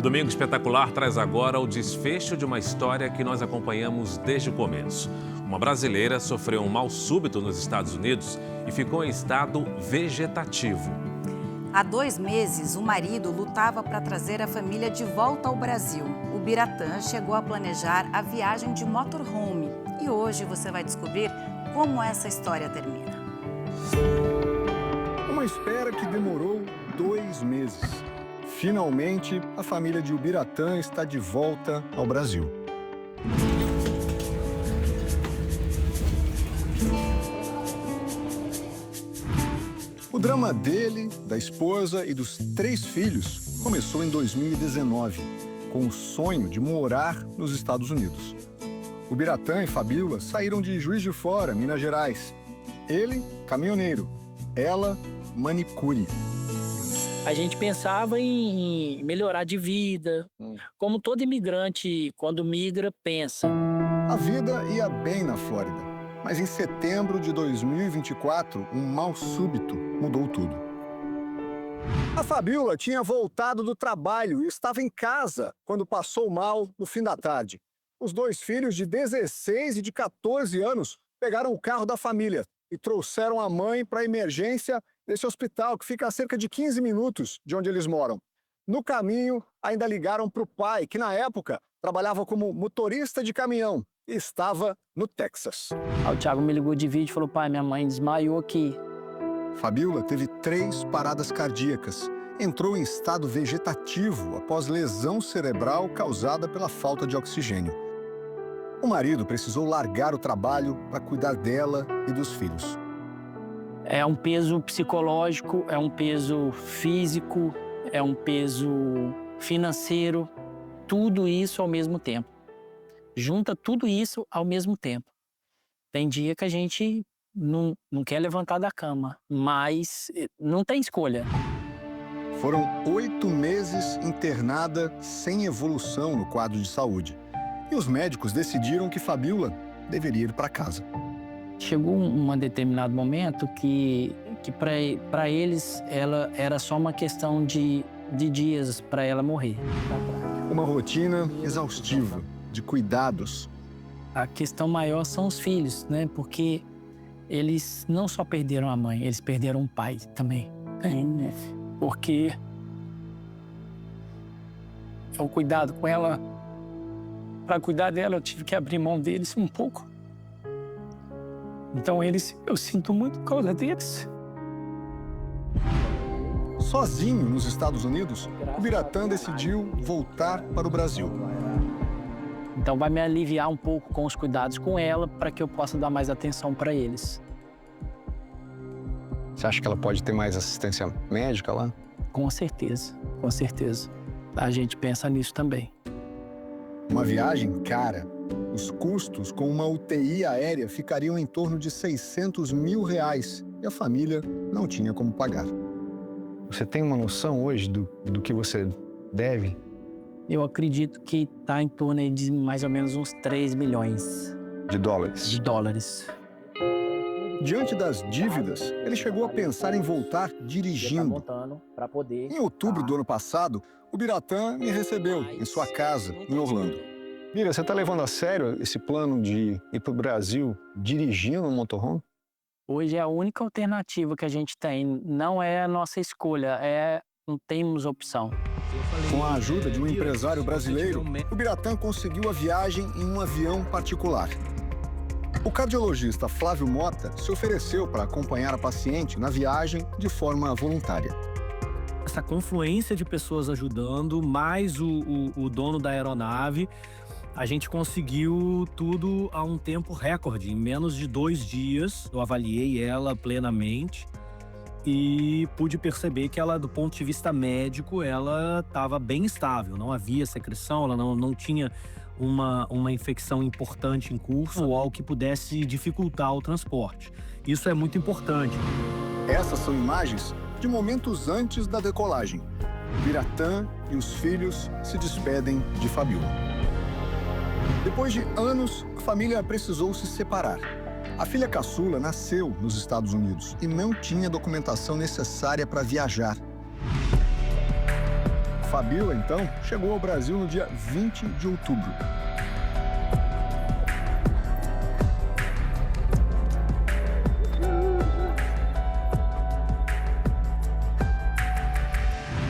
Domingo Espetacular traz agora o desfecho de uma história que nós acompanhamos desde o começo. Uma brasileira sofreu um mal súbito nos Estados Unidos e ficou em estado vegetativo. Há 2 meses, o marido lutava para trazer a família de volta ao Brasil. O Biratã chegou a planejar a viagem de motorhome. E hoje você vai descobrir como essa história termina. Uma espera que demorou 2 meses. Finalmente, a família de Ubiratã está de volta ao Brasil. O drama dele, da esposa e dos 3 filhos começou em 2019, com o sonho de morar nos Estados Unidos. Ubiratã e Fabíola saíram de Juiz de Fora, Minas Gerais. Ele, caminhoneiro. Ela, manicure. A gente pensava em melhorar de vida, como todo imigrante, quando migra, pensa. A vida ia bem na Flórida, mas em setembro de 2024, um mal súbito mudou tudo. A Fabíola tinha voltado do trabalho e estava em casa quando passou mal no fim da tarde. Os 2 filhos de 16 e de 14 anos pegaram o carro da família e trouxeram a mãe para a emergência desse hospital, que fica a cerca de 15 minutos de onde eles moram. No caminho, ainda ligaram para o pai, que na época trabalhava como motorista de caminhão e estava no Texas. Aí o Thiago me ligou de vídeo e falou: pai, minha mãe desmaiou aqui. Fabíola teve 3 paradas cardíacas. Entrou em estado vegetativo após lesão cerebral causada pela falta de oxigênio. O marido precisou largar o trabalho para cuidar dela e dos filhos. É um peso psicológico, é um peso físico, é um peso financeiro, tudo isso ao mesmo tempo. Junta tudo isso ao mesmo tempo. Tem dia que a gente não quer levantar da cama, mas não tem escolha. Foram 8 meses internada sem evolução no quadro de saúde. E os médicos decidiram que Fabíola deveria ir para casa. Chegou um determinado momento que para eles ela era só uma questão de dias para ela morrer. Uma rotina exaustiva, de cuidados. A questão maior são os filhos, né? Porque eles não só perderam a mãe, eles perderam o pai também. Porque o cuidado com ela, para cuidar dela, eu tive que abrir mão deles um pouco. Então eu sinto muito por causa deles. Sozinho nos Estados Unidos, o Biratã decidiu voltar para o Brasil. Então vai me aliviar um pouco com os cuidados com ela, para que eu possa dar mais atenção para eles. Você acha que ela pode ter mais assistência médica lá? Com certeza, com certeza. A gente pensa nisso também. Uma viagem cara. Os custos com uma UTI aérea ficariam em torno de R$600 mil e a família não tinha como pagar. Você tem uma noção hoje do que você deve? Eu acredito que está em torno aí de mais ou menos uns 3 milhões. De dólares? De dólares. Diante das dívidas, ele chegou a pensar em voltar dirigindo. Em outubro do ano passado, o Biratã me recebeu em sua casa, em Orlando. Mira, você está levando a sério esse plano de ir para o Brasil dirigindo um motorhome? Hoje é a única alternativa que a gente tem. Não é a nossa escolha, não temos opção. Com a ajuda de um empresário brasileiro, o Biratã conseguiu a viagem em um avião particular. O cardiologista Flávio Mota se ofereceu para acompanhar a paciente na viagem de forma voluntária. Essa confluência de pessoas ajudando, mais o dono da aeronave, a gente conseguiu tudo a um tempo recorde. Em menos de 2 dias, eu avaliei ela plenamente e pude perceber que ela, do ponto de vista médico, ela estava bem estável. Não havia secreção, ela não tinha uma infecção importante em curso ou algo que pudesse dificultar o transporte. Isso é muito importante. Essas são imagens de momentos antes da decolagem. Biratã e os filhos se despedem de Fabíola. Depois de anos, a família precisou se separar. A filha caçula nasceu nos Estados Unidos e não tinha documentação necessária para viajar. Fabíola, então, chegou ao Brasil no dia 20 de outubro.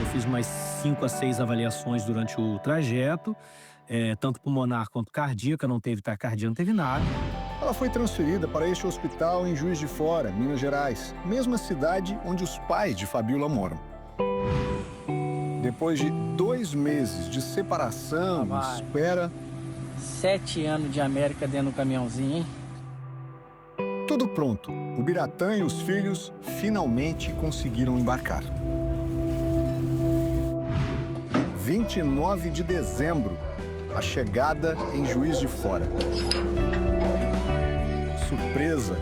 Eu fiz mais 5 a 6 avaliações durante o trajeto, tanto pulmonar quanto cardíaca, não teve taquicardia, não teve nada. Ela foi transferida para este hospital em Juiz de Fora, Minas Gerais, mesma cidade onde os pais de Fabíola moram. Depois de 2 meses de separação e espera... 7 anos de América dentro do caminhãozinho, hein? Tudo pronto. O Biratã e os filhos finalmente conseguiram embarcar. 29 de dezembro, a chegada em Juiz de Fora. Surpresa.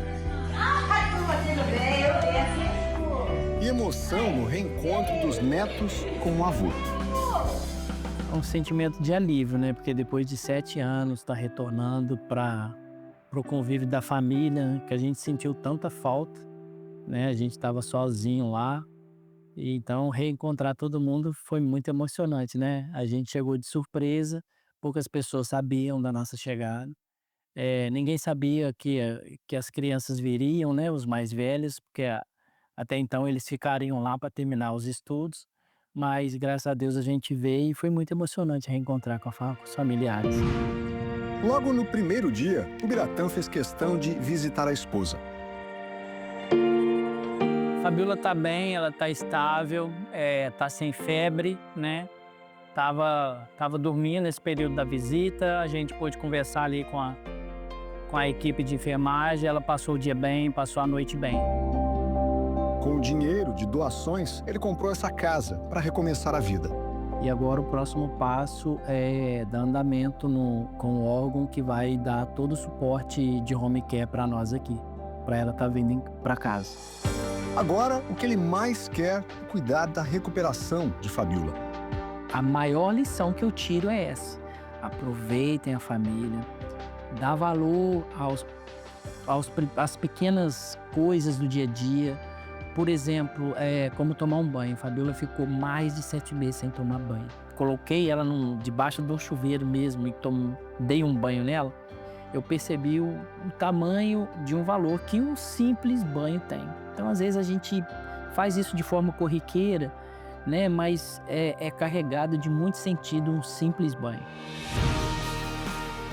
E emoção no reencontro dos netos com o avô. É um sentimento de alívio, né? Porque depois de 7 anos, tá retornando para o convívio da família, que a gente sentiu tanta falta, né? A gente estava sozinho lá. E então, reencontrar todo mundo foi muito emocionante, né? A gente chegou de surpresa, poucas pessoas sabiam da nossa chegada. Ninguém sabia que as crianças viriam, né? Os mais velhos, porque até então eles ficariam lá para terminar os estudos. Mas, graças a Deus, a gente veio e foi muito emocionante reencontrar com os familiares. Logo no primeiro dia, o Biratã fez questão de visitar a esposa. Fabíola tá bem, ela tá estável, tá sem febre, né? Tava dormindo nesse período da visita, a gente pôde conversar ali com a equipe de enfermagem, ela passou o dia bem, passou a noite bem. Com o dinheiro de doações, ele comprou essa casa para recomeçar a vida. E agora o próximo passo é dar andamento com o órgão que vai dar todo o suporte de home care para nós aqui, para ela estar vindo para casa. Agora, o que ele mais quer é cuidar da recuperação de Fabíola. A maior lição que eu tiro é essa: aproveitem a família, dá valor às pequenas coisas do dia a dia. Por exemplo, como tomar um banho. A Fabíola ficou mais de 7 meses sem tomar banho. Coloquei ela debaixo de um chuveiro mesmo e dei um banho nela. Eu percebi o tamanho de um valor que um simples banho tem. Então, às vezes, a gente faz isso de forma corriqueira, né? Mas é carregado de muito sentido um simples banho.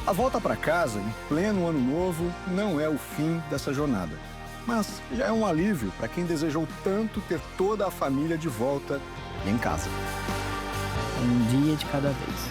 A volta para casa, em pleno ano novo, não é o fim dessa jornada. Mas já é um alívio para quem desejou tanto ter toda a família de volta e em casa. Um dia de cada vez.